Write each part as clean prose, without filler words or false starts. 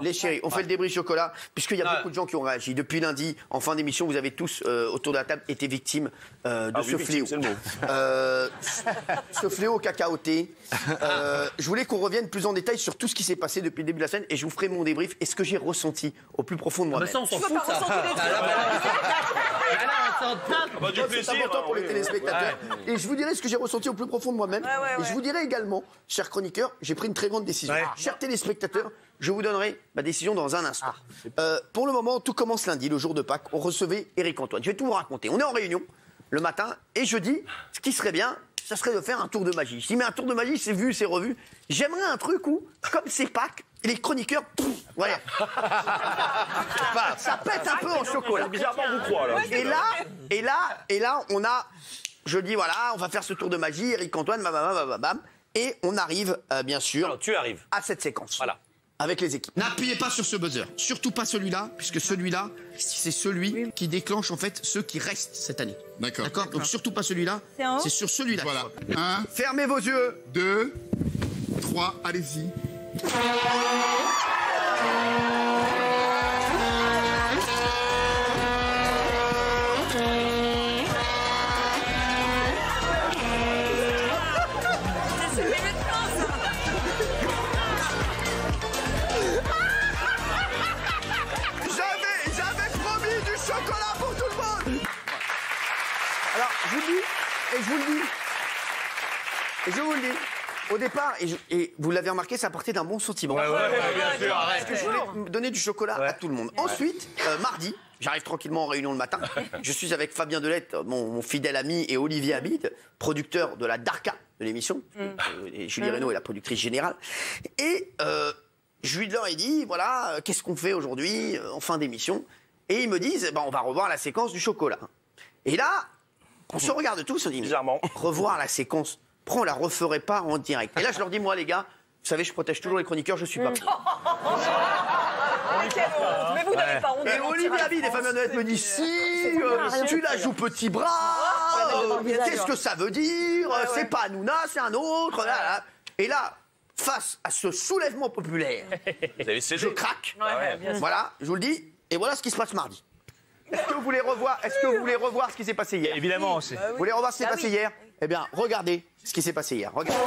Les chéris, on fait le débrief chocolat, puisqu'il y a beaucoup de gens qui ont réagi. Depuis lundi, en fin d'émission, vous avez tous, autour de la table, été victimes de ce fléau. Ce fléau cacaoté. Je voulais qu'on revienne plus en détail sur tout ce qui s'est passé depuis le début de la scène, et je vous ferai mon débrief et ce que j'ai ressenti au plus profond de moi-même. Ça, on s'en fout, ça. C'est important pour les téléspectateurs. Et je vous dirai ce que j'ai ressenti au plus profond de moi-même. Et je vous dirai également, chers chroniqueurs, j'ai pris une très grande décision. Chers téléspectateurs, je vous donnerai ma décision dans un instant. Pour le moment, tout commence lundi, le jour de Pâques. On recevait Éric Antoine. Je vais tout vous raconter. On est en réunion le matin et je dis, ce qui serait bien, ça serait de faire un tour de magie. Je dis, mais un tour de magie, c'est vu, c'est revu. J'aimerais un truc où, comme c'est Pâques, les chroniqueurs, voilà. Ça pète un peu en chocolat. Bizarrement, vous croit, là. Et là, on a, je dis, voilà, on va faire ce tour de magie, Éric Antoine, bam, et on arrive, bien sûr, Alors, tu arrives à cette séquence. Voilà. Avec les équipes. N'appuyez pas sur ce buzzer, surtout pas celui-là, puisque celui-là, c'est celui qui déclenche en fait ceux qui restent cette année. D'accord. Donc surtout pas celui-là, c'est sur celui-là. Voilà. 1, Fermez vos yeux. 2, 3, allez-y. J'avais promis du chocolat pour tout le monde. Alors, je vous le dis, et je vous le dis, et je vous le dis, au départ, et vous l'avez remarqué, ça partait d'un bon sentiment. bien sûr, Parce que je voulais donner du chocolat à tout le monde. Ensuite, mardi, j'arrive tranquillement en réunion le matin. Je suis avec Fabien Delette, mon fidèle ami, et Olivier Habid, producteur de la Darka de l'émission. Et Julie Reynaud est la productrice générale. Et je leur ai dit, voilà, qu'est-ce qu'on fait aujourd'hui, en fin d'émission? Et ils me disent, on va revoir la séquence du chocolat. Et là, on se regarde tous, on dit, Bizarrement. revoir la séquence, pourquoi on la referait pas en direct? Et là, je leur dis, moi, les gars, vous savez, je protège toujours les chroniqueurs, je suis pas prêt. Mais vous n'avez pas honte. Et Olivier Habid et Fabien Delette me disent, si, tu la joues petit bras, qu'est-ce que ça veut dire? C'est pas Hanouna, c'est un autre. Là. Et là, face à ce soulèvement populaire, Vous avez cédé. je craque. Bien sûr. Voilà, je vous le dis. Et voilà ce qui se passe mardi. Est-ce que vous voulez revoir ce qui s'est passé hier? Évidemment aussi. Vous voulez revoir ce qui s'est passé hier? Eh bien, regardez ce qui s'est passé hier. Regardez.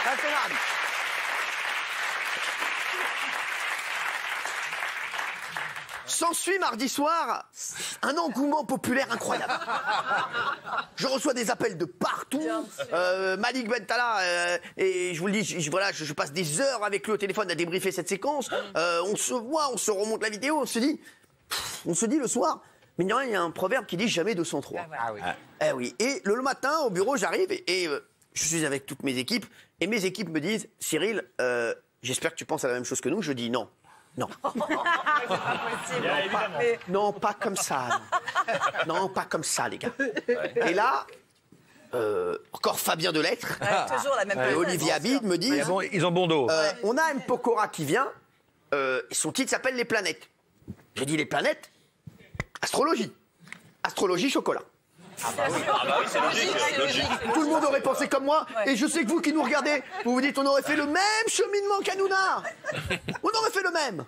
Ça, c'est mardi. S'ensuit mardi soir un engouement populaire incroyable. Je reçois des appels de partout. Malik Bentala, et je vous le dis, je passe des heures avec lui au téléphone à débriefer cette séquence. On se voit, on se remonte la vidéo, on se dit le soir, mais il y a un proverbe qui dit jamais 203. Ah oui. Eh oui. Et le matin, au bureau, j'arrive et je suis avec toutes mes équipes. Et mes équipes me disent, Cyril, j'espère que tu penses à la même chose que nous. Je dis non. Non. Non, pas comme ça. Non, pas comme ça, les gars. Et là, encore Fabien Delette Toujours la même et Olivier Habid me disent, Ils ont bon dos. on a M. Pokora qui vient, son titre s'appelle Les Planètes. J'ai dit les planètes, astrologie. Astrologie, chocolat. Ah bah oui, c'est logique. Tout le monde aurait pensé comme moi, et je sais que vous qui nous regardez, vous vous dites on aurait fait le même cheminement qu'Hanouna. On aurait fait le même.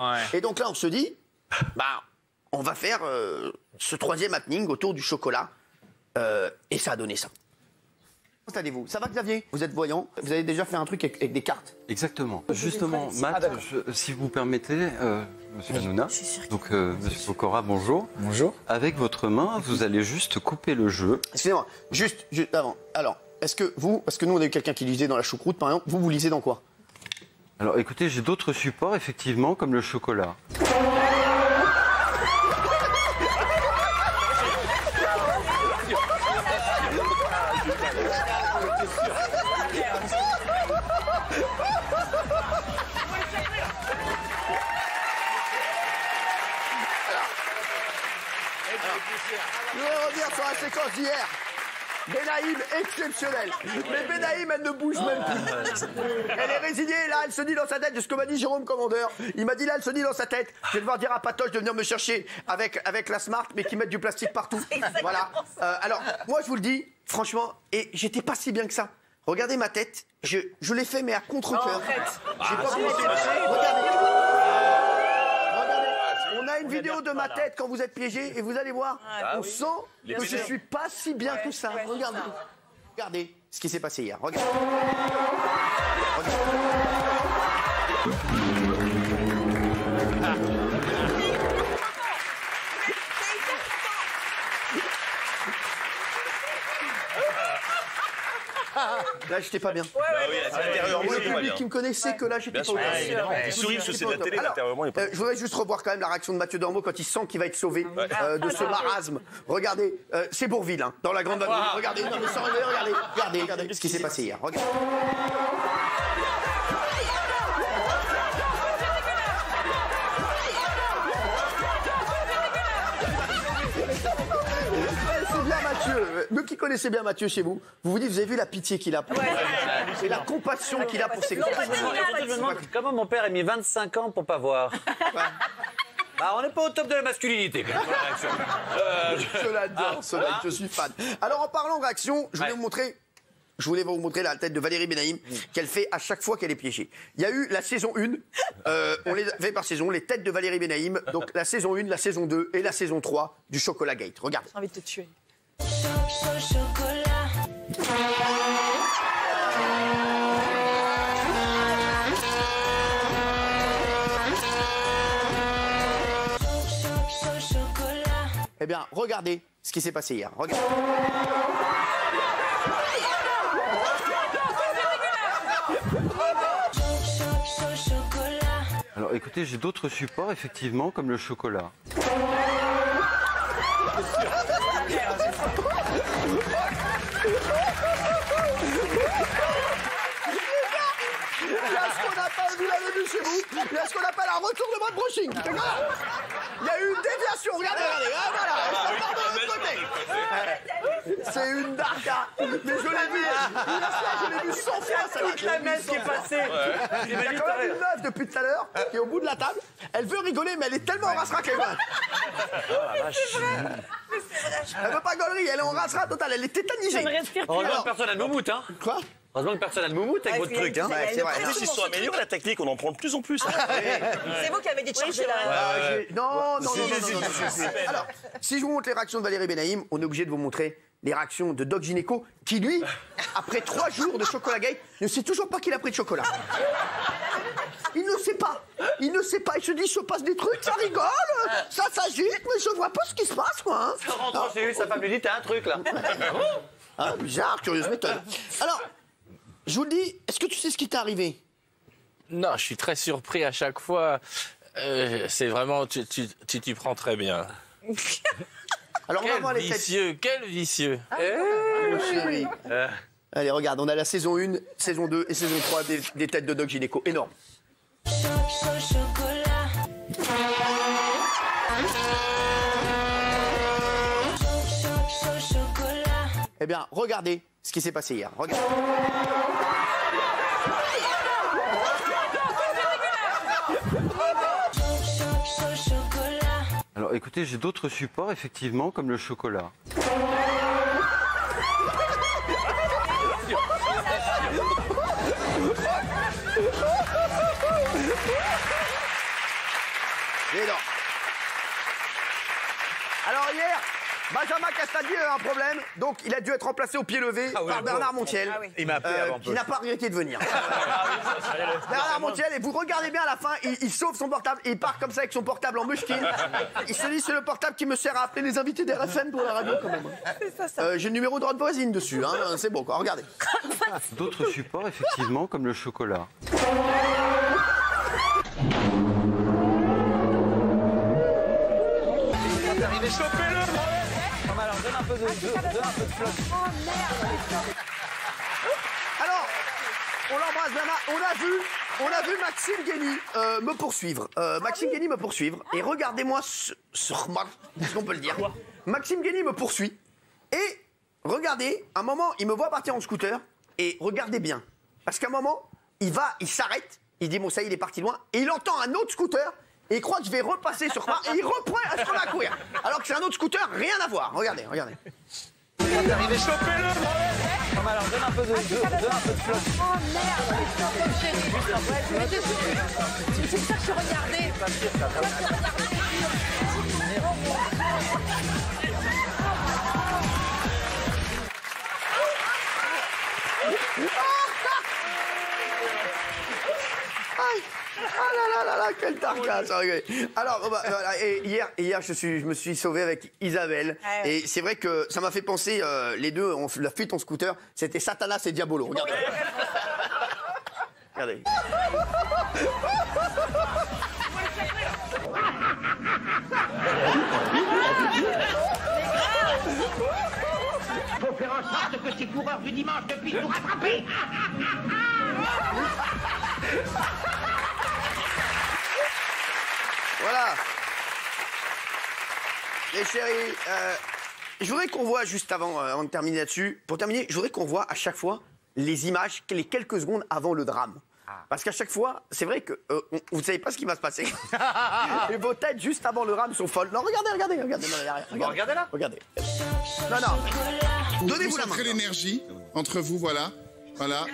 Ouais. Et donc là, on se dit, on va faire ce troisième happening autour du chocolat, et ça a donné ça. Installez-vous. Ça va, Xavier? Vous êtes voyant. Vous avez déjà fait un truc avec des cartes. Exactement. Justement, Matt, si vous permettez, Monsieur Hanouna, donc Monsieur Pokora, bonjour. Bonjour. Avec votre main, vous allez juste couper le jeu. Excusez-moi, juste avant. Alors, est-ce que vous, parce que nous on a eu quelqu'un qui lisait dans la choucroute par exemple, vous lisez dans quoi? Alors écoutez, j'ai d'autres supports, effectivement, comme le chocolat. Je vais revenir sur la séquence d'hier. Benaïm, exceptionnel. Mais Benaïm, elle ne bouge même plus. Elle est résignée, là, elle se dit dans sa tête, c'est ce que m'a dit Jérôme Commandeur. Il m'a dit là, elle se dit dans sa tête, je vais devoir dire à Patoche de venir me chercher avec la Smart, mais qui mette du plastique partout. Voilà. Alors, moi, je vous le dis, franchement, et j'étais pas si bien que ça. Regardez ma tête, je l'ai fait, mais à contre-cœur. J'ai pas voulu. Regardez. On a une vidéo de ma tête quand vous êtes piégé et vous allez voir, on sent que je suis pas si bien que ça. Regardez. Regardez ce qui s'est passé hier. Regardez. Là, j'étais pas bien. Intérieurement, Le public qui me connaissait que là, j'étais pas bien. Il sourit parce que c'est de la télé, intérieurement, il est pas. Je voudrais juste revoir quand même la réaction de Mathieu Dormeau quand il sent qu'il va être sauvé de ce marasme. Regardez, c'est Bourvil, hein, dans la grande vadrouille. Regardez, non mais sans rêver, regardez ce qui s'est passé hier. Regardez. C'est bien Mathieu. Vous qui connaissez bien Mathieu chez vous, vous dites, vous avez vu la pitié qu'il a pour et la compassion qu'il a pour ses gosses. Je me demande comment mon père a mis 25 ans pour pas voir. Ah, on n'est pas au top de la masculinité. Quand même. Je l'adore, ce mec, je suis fan. Alors en parlant réaction, je voulais vous montrer la tête de Valérie Benaïm qu'elle fait à chaque fois qu'elle est piégée. Il y a eu la saison 1, on les fait par saison, les têtes de Valérie Benaïm, donc la saison 1, la saison 2 et la saison 3 du Chocolat Gate. Regardez. J'ai envie de te tuer. Eh bien, regardez ce qui s'est passé hier. Regardez. Alors écoutez, j'ai d'autres supports, effectivement, comme le chocolat. Il y a ce qu'on appelle, vous l'avez vu chez vous, il y a ce qu'on appelle un retournement de brushing. Il y a eu une déviation, regardez, ah, voilà, ça part de l'autre côté. C'est une darka, mais je l'ai vu, je l'ai vu 100 fois. Toute la messe qui est passée. Il y a quand même une meuf depuis tout à l'heure qui est au bout de la table. Elle veut rigoler, mais elle est tellement en rassera qu'elle va. Elle veut pas gaulerie, elle est en rassera totale, elle est tétanisée. Heureusement que personne n'a de moumoute, hein. Quoi? Heureusement que personne n'a de moumoute avec votre truc, hein. C'est vrai. En plus, ils se sont améliorés la technique, on en prend de plus en plus. C'est vous qui avez dit de changer la... Non. Alors, si je vous montre les réactions de Valérie Benaïm, on est obligé de vous montrer les réactions de Doc Gynéco, qui lui, après 3 jours de Chocolat Gate, ne sait toujours pas qu'il a pris de chocolat. Il ne sait pas. Il se dit, il se passe des trucs, ça rigole, ça s'agite, mais je vois pas ce qui se passe, moi. En rentrant chez lui, sa femme lui dit, t'as un truc, là. Ah, bizarre, curieuse méthode. Alors, je vous le dis, est-ce que tu sais ce qui t'est arrivé? Non, je suis très surpris à chaque fois. C'est vraiment, tu t'y prends très bien. Alors, on va voir les têtes. Quel vicieux. Oh, chérie. Allez, regarde, on a la saison 1, saison 2 et saison 3 des têtes de Doc Gynéco. Énorme. Eh bien, regardez ce qui s'est passé hier. Regardez. Alors écoutez, j'ai d'autres supports, effectivement, comme le chocolat. Énorme. Alors hier, Benjamin Castaldi a eu un problème, donc il a dû être remplacé au pied levé par Bernard Montiel, Il m'a appelé avant qui n'a pas regretté de venir. Bernard Montiel, et vous regardez bien à la fin, il sauve son portable, et il part comme ça avec son portable en mouchkine. Il se dit, c'est le portable qui me sert à appeler les invités d'RFM pour la radio quand même. J'ai le numéro de Rod Voisine dessus, hein, c'est bon quoi, regardez. D'autres supports, effectivement, comme le chocolat. Alors, on l'embrasse Bernard, on a vu Maxime Guény me poursuivre. Maxime Guény me poursuivre, et regardez-moi ce remarque, est-ce qu'on peut le dire? Maxime Guény me poursuit, et regardez, à un moment, il me voit partir en scooter, et regardez bien. Parce qu'à un moment, il s'arrête, il dit, bon, ça y est, il est parti loin, et il entend un autre scooter, et il croit que je vais repasser sur moi, et il reprend à se remet à courir. Alors que c'est un autre scooter, rien à voir. Regardez, regardez. Pas mal, alors donne un peu de flotte. Oh merde, c'est ça que je regardais. Ah là là là là, quel tarcasse. Alors, voilà, et hier je me suis sauvé avec Isabelle. Et c'est vrai que ça m'a fait penser, les deux, on l'a fuite en scooter, c'était Satanas et Diabolo. Regardez. Regardez. Faut faire en sorte que ces coureurs du dimanche ne puissent nous rattraper. Voilà. Les chéris, je voudrais qu'on voit juste avant de terminer là-dessus, pour terminer, je voudrais qu'on voit à chaque fois les images, les quelques secondes avant le drame. Parce qu'à chaque fois, c'est vrai que vous ne savez pas ce qui va se passer. Et vos têtes juste avant le drame sont folles. Non, regardez. Regardez là. Regardez. Non. Donnez-vous la main. Concentrez l'énergie entre vous, voilà. Voilà.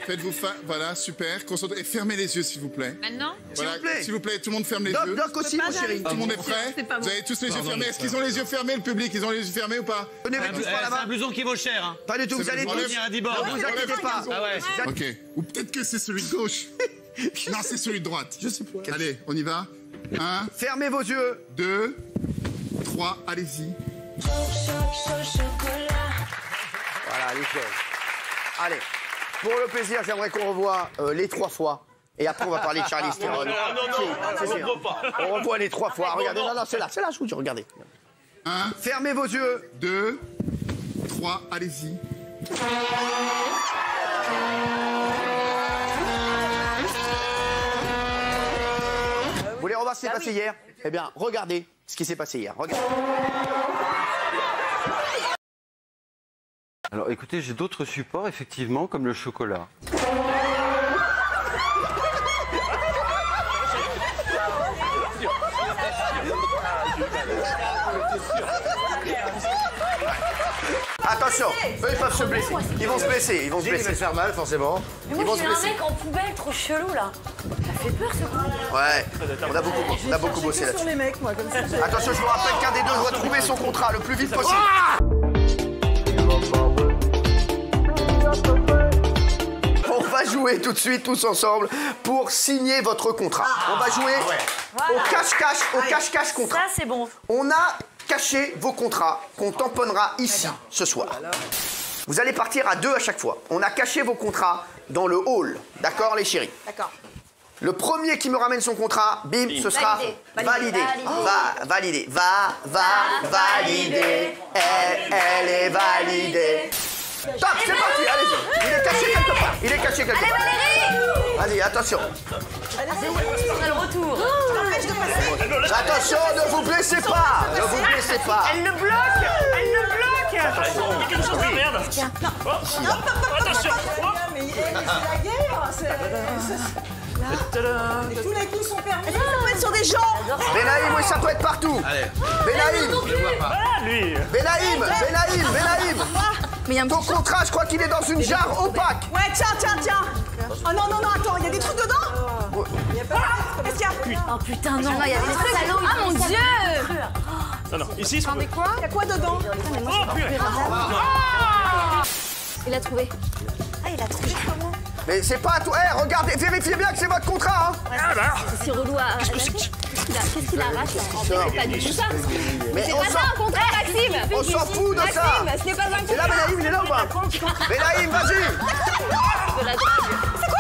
Faites-vous voilà, super. Et fermez les yeux, s'il vous plaît. Maintenant Voilà, s'il vous plaît, tout le monde ferme les Doc, yeux. Doc aussi, mon chéri. Tout le monde est prêt? Vous avez tous les yeux fermés. Est-ce qu'ils ont les yeux fermés, le public? Ils ont les yeux fermés ou pas? Donnez-vous tous par la C'est main. un blouson qui vaut cher. Hein. Pas du tout, vous allez tous. Ne vous inquiétez pas. Ah ouais. Ok. Ou peut-être que c'est celui de gauche. Non, c'est celui de droite. Je sais pas. Allez, on y va. 1, Fermez vos yeux. 2, 3, allez-y. Voilà, nickel. Allez. Pour le plaisir, j'aimerais qu'on revoie les 3 fois. Et après, on va parler de Charlize Theron. Non, on ne revoit pas. On revoit les 3 fois. Regardez, non, c'est là, je vous dis, regardez. 1, Fermez vos yeux. 2, 3, allez-y. Vous voulez revoir ce qui s'est passé hier? Eh bien, regardez ce qui s'est passé hier. Regardez. Alors écoutez, j'ai d'autres supports, effectivement, comme le chocolat. Attention, eux ils peuvent se blesser. Ils vont se blesser, ils vont se blesser. Il va faire mal, forcément. Mais moi, j'ai un mec en poubelle trop chelou, là. Ça fait peur, ce coup. Ouais, on a beaucoup bossé là-dessus. les mecs, moi, comme ça. Attention, je vous rappelle qu'un des deux doit trouver son contrat le plus vite possible. On va jouer tout de suite tous ensemble pour signer votre contrat. On va jouer au cache-cache contrat. Ça, c'est bon. On a caché vos contrats qu'on tamponnera ici ce soir. Vous allez partir à 2 à chaque fois. On a caché vos contrats dans le hall. D'accord, les chéris? D'accord. Le premier qui me ramène son contrat, bim, ce sera validé. Validé. Validé. Elle est validée. Top, c'est parti, allez-y. Il est caché quelque part. Allez, Valérie! Allez, attention. On a le retour. Attention, ne vous blessez pas. Ne vous blessez pas. Elle le bloque! Elle le bloque! Attention, merde. Tiens. Attention. Mais c'est la guerre, et tous les coups sont permis. Ça peut être sur des gens. Benaïm, oui, ça peut être partout. Benaïm. Benaïm. Ton contrat, je crois qu'il est dans une jarre opaque. Ouais, tiens. Oh non, attends, il y a des trucs dedans. Qu'est-ce qu'il y a? Oh putain, non, il y a des trucs. Ah mon Dieu! Non, ici, Il y a quoi dedans? Il a trouvé. Ah, il a trouvé comment? Mais c'est pas à tout. Eh, regardez, vérifiez bien que c'est votre contrat, hein. C'est si relou à. Qu'est-ce qu'il arrache là? C'est pas du tout ça. Mais C'est pas ça un contrat, Maxime. On s'en fout de ça. Maxime, ce n'est pas un C'est là, contrat. Benaïm, il est là ou pas? Benaïm, vas-y. De la drague. C'est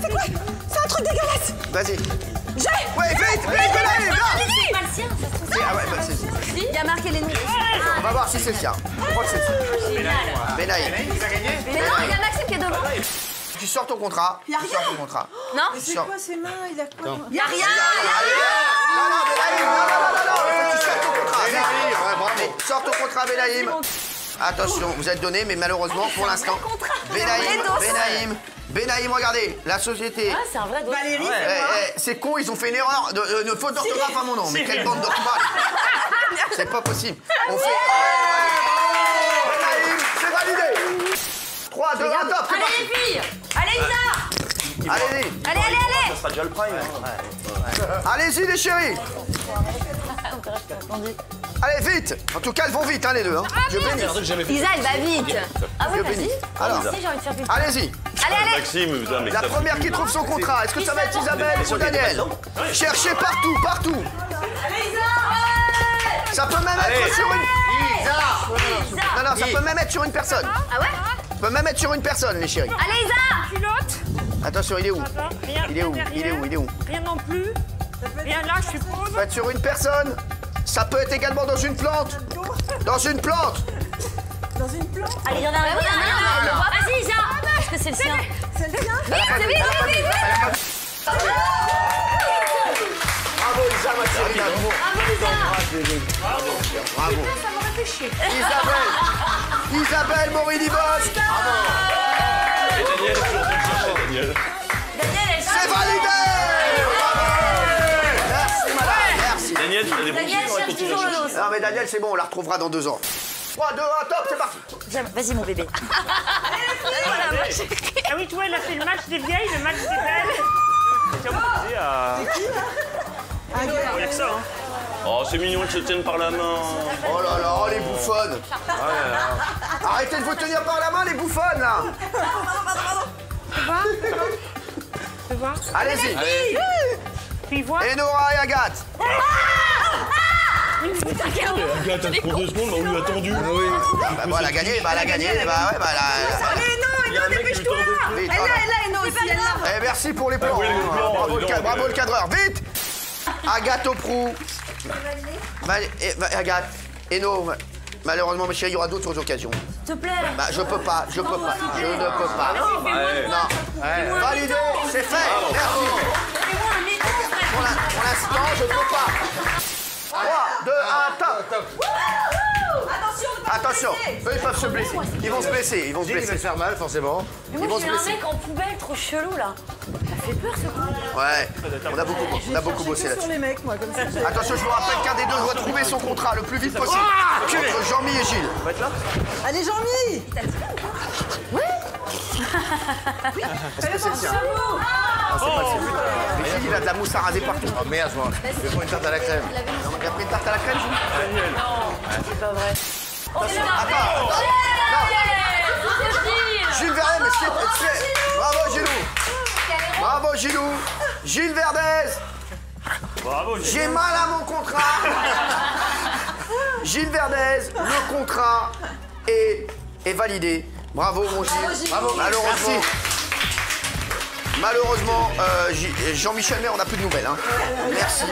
quoi? C'est un truc dégueulasse. Vas-y. J'ai. Ouais, vite, Benaïm, là. C'est pas le sien, ça se trouve. Ah ouais, bah c'est. Il y a marqué les noms. On va voir si c'est le sien. Je crois que c'est le sien. Génial. Benaïm. Mais non, il y a Maxime qui est devant. Tu sors ton contrat. Y a Tu sors rien. ton contrat. Non? C'est quoi ces mains? Il a quoi? Il y a rien. Non, Benaïm, non. Il faut que tu sortes ton contrat. Sors ton contrat, Benaïm. Attention, vous êtes donné, mais malheureusement, pour l'instant, Benaïm, regardez, la société. Ah, c'est un vrai dos. Valérie, c'est con, ils ont fait une erreur de faute d'orthographe à mon nom. Mais quelle bande d'orthographe. C'est pas possible. On fait... Benaïm, c'est validé. 3, 2, 1, top, c'est Allez parti. les filles. Allez Isa. Allez-y. Allez. Ça sera déjà le prime. Allez-y, les chéris. Allez, vite. En tout cas, elles vont vite, hein, les deux. Hein. Je bénis. Isa, elle va vite. Ah ouais, Je vas-y. bénis. Alors, Moi aussi, j'ai envie de faire plus. allez-y. Allez. Maxime, putain, mais La première qui trouve son contrat, est-ce que ça va être Isabelle ou Daniel? Cherchez partout. Ça peut même être sur une... Non, ça peut même être sur une personne. Ah ouais? Ça peut même être sur une personne, les chéris. Allez Isa. Culotte. Attention, il est où? Il est où? Rien non plus. Rien là, je suis pauvre. Ça peut être sur une personne. Ça peut être également dans une plante. Dans une plante. Allez, il y en a un. Vas-y Isa. Est-ce que c'est le sien? c'est le sien. Vite. Bravo, Isa, ma chérie. Bravo. Ça m'aurait fait chier. Isabelle Morini-Bosque. Et Daniel, toujours Daniel. C'est validé. Merci, madame. Merci. Daniel, tu as des bons Daniel cherche toujours le dos. Non, mais Daniel, c'est bon, on la retrouvera dans 2 ans. 3, 2, 1, top, c'est parti. Vas-y mon bébé. Ah oui, tu vois, elle a fait le match des vieilles, le match des belles. Tiens, vous posez à... Il n'y a que ça, hein. Oh, c'est mignon, ils se tiennent par la main. Oh là là, les bouffonnes. Arrêtez de vous tenir par la main, les bouffonnes, là. Tu vois? Allez-y. Puis vois. Et Nora et Agathe. Attends, pour 2 secondes, on lui a tendu. Bah, elle a gagné, elle a gagné. Allez, non, dépêche-toi. Vite, Elle voilà. est là, aussi, elle l'a. Eh, merci pour les plans. Bravo le cadreur. Vite. Agathe Oprou. Agathe. Eno. Malheureusement, mes chéris, il y aura d'autres occasions. S'il te plaît. Bah, je ne peux pas. Je ne peux pas. Non. Validé, c'est fait. Merci. Pour l'instant, je ne peux pas. 3, 2, 1, top. Attention, eux ils peuvent se blesser. Ils vont se blesser. Ils vont se faire mal, forcément. Mais moi, j'ai un mec en poubelle trop chelou là. Ça fait peur ce coup. Ouais, on a beaucoup bossé là-dessus. Sur les mecs, moi, comme ça. Attention, je vous rappelle qu'un des deux doit trouver son contrat le plus vite possible. Entre Jean-Mi et Gilles. Allez, Jean-Mi. Est-ce que c'est le sien? Ah, c'est pas le sien. Mais Gilles, il a de la mousse à raser partout. Oh merde, je vais prendre une tarte à la crème. Il a pris une tarte à la crème, Gilles? C'est pas vrai. Attends. Gilles Verdez, mais c'est... Bravo, Gilou. Gilles Verdez. Bravo, Gilles. J'ai mal à mon contrat. Gilles Verdez, le contrat est validé. Bravo, mon Gilles. Bravo. Malheureusement, Jean-Michel Maire, on n'a plus de nouvelles. Hein. Merci.